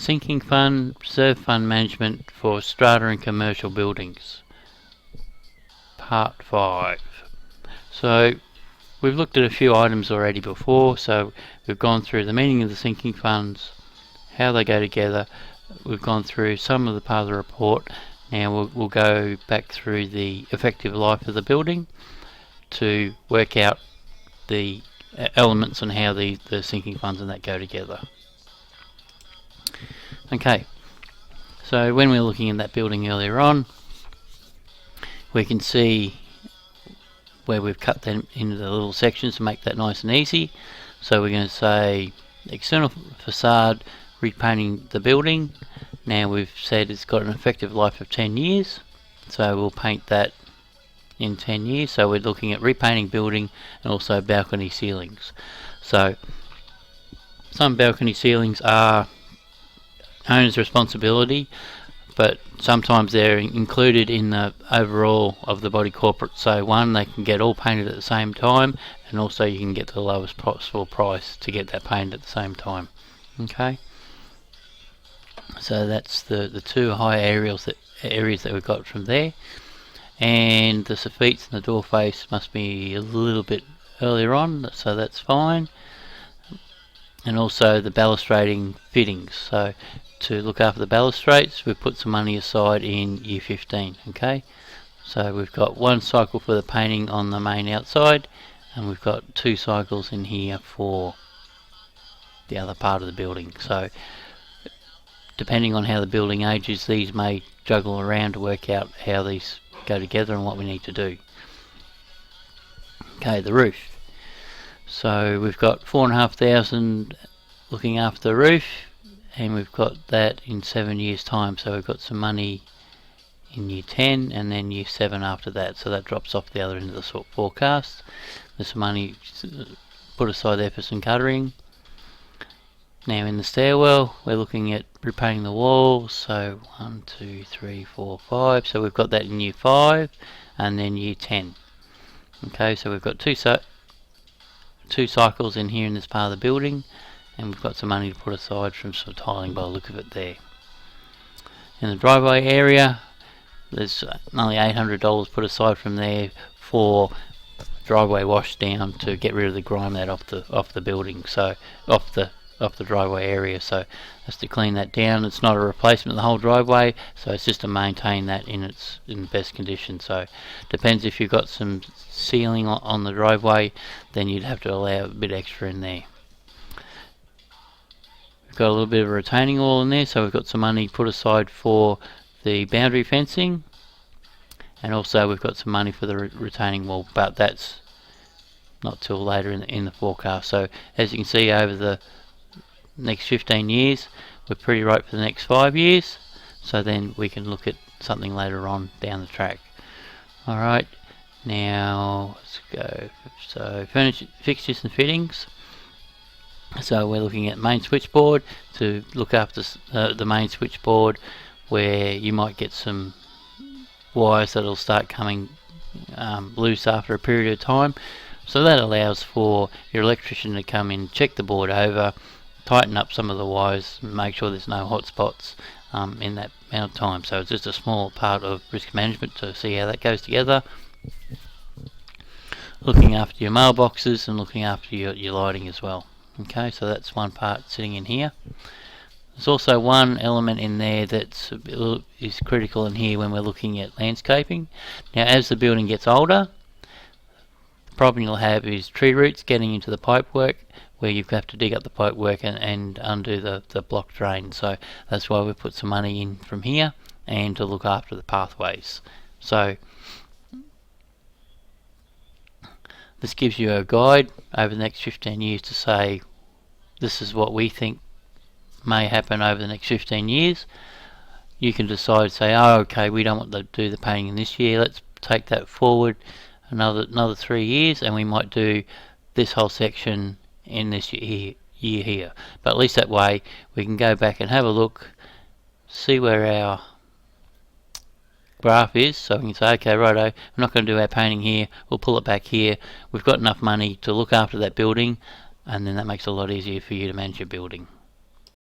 Sinking Fund, Reserve Fund Management for Strata and Commercial Buildings. Part 5. So we've looked at a few items already before, so we've gone through the meaning of the sinking funds, how they go together. We've gone through some of the part of the report. Now we'll go back through the effective life of the building to work out the elements and how the sinking funds and that go together. Okay, so when we were looking at that building earlier on, we can see where we've cut them into the little sections to make that nice and easy. So we're going to say external facade, repainting the building. Now we've said it's got an effective life of 10 years, so we'll paint that in 10 years. So we're looking at repainting building and also balcony ceilings. So some balcony ceilings are owner's responsibility, but sometimes they're included in the overall of the body corporate. So one, they can get all painted at the same time, and also you can get the lowest possible price to get that painted at the same time. Okay, so that's the two high areas that we've got from there. And the soffits and the door face must be a little bit earlier on, so that's fine. And also the balustrading fittings. So to look after the balustrades, we've put some money aside in year 15. Okay, so we've got one cycle for the painting on the main outside, and we've got 2 cycles in here for the other part of the building. So depending on how the building ages, these may juggle around to work out how these go together and what we need to do. Okay, the roof. So we've got 4,500 looking after the roof, and we've got that in 7 years time. So we've got some money in year 10 and then year 7 after that, so that drops off the other end of the forecast. There's some money put aside there for some guttering. Now in the stairwell, we're looking at repainting the walls. So 1, 2, 3, 4, 5. So we've got that in year 5 and then year 10. Okay, so we've got two cycles in here in this part of the building, and we've got some money to put aside from some tiling by the look of it there. In the driveway area, there's only $800 put aside from there for driveway wash down to get rid of the grime that off the building, so off the driveway area. So that's to clean that down. It's not a replacement of the whole driveway, so it's just to maintain that in the best condition. So depends, if you've got some sealing on the driveway, then you'd have to allow a bit extra in there. We've got a little bit of retaining wall in there, so we've got some money put aside for the boundary fencing, and also we've got some money for the retaining wall, but that's not till later in the forecast. So as you can see, over the next 15 years, we're pretty right for the next 5 years, so then we can look at something later on down the track. Alright, now let's go. So furniture, fixtures and fittings. So we're looking at main switchboard, to look after the main switchboard, where you might get some wires that'll start coming loose after a period of time. So that allows for your electrician to come in, check the board over, tighten up some of the wires, and make sure there's no hot spots in that amount of time. So it's just a small part of risk management to see how that goes together. Looking after your mailboxes and looking after your lighting as well. Okay, so that's one part sitting in here. There's also one element in there that is critical in here when we're looking at landscaping. Now as the building gets older, the problem you'll have is tree roots getting into the pipework, where you have to dig up the pipework and undo the block drain. So that's why we put some money in from here, and to look after the pathways. So this gives you a guide over the next 15 years to say, this is what we think may happen over the next 15 years. You can decide, say, oh, okay, we don't want to do the painting in this year, let's take that forward another 3 years, and we might do this whole section in this year here. But at least that way we can go back and have a look, see where our graph is, so we can say, okay, righto, we're not going to do our painting here, we'll pull it back here. We've got enough money to look after that building, and then that makes it a lot easier for you to manage your building.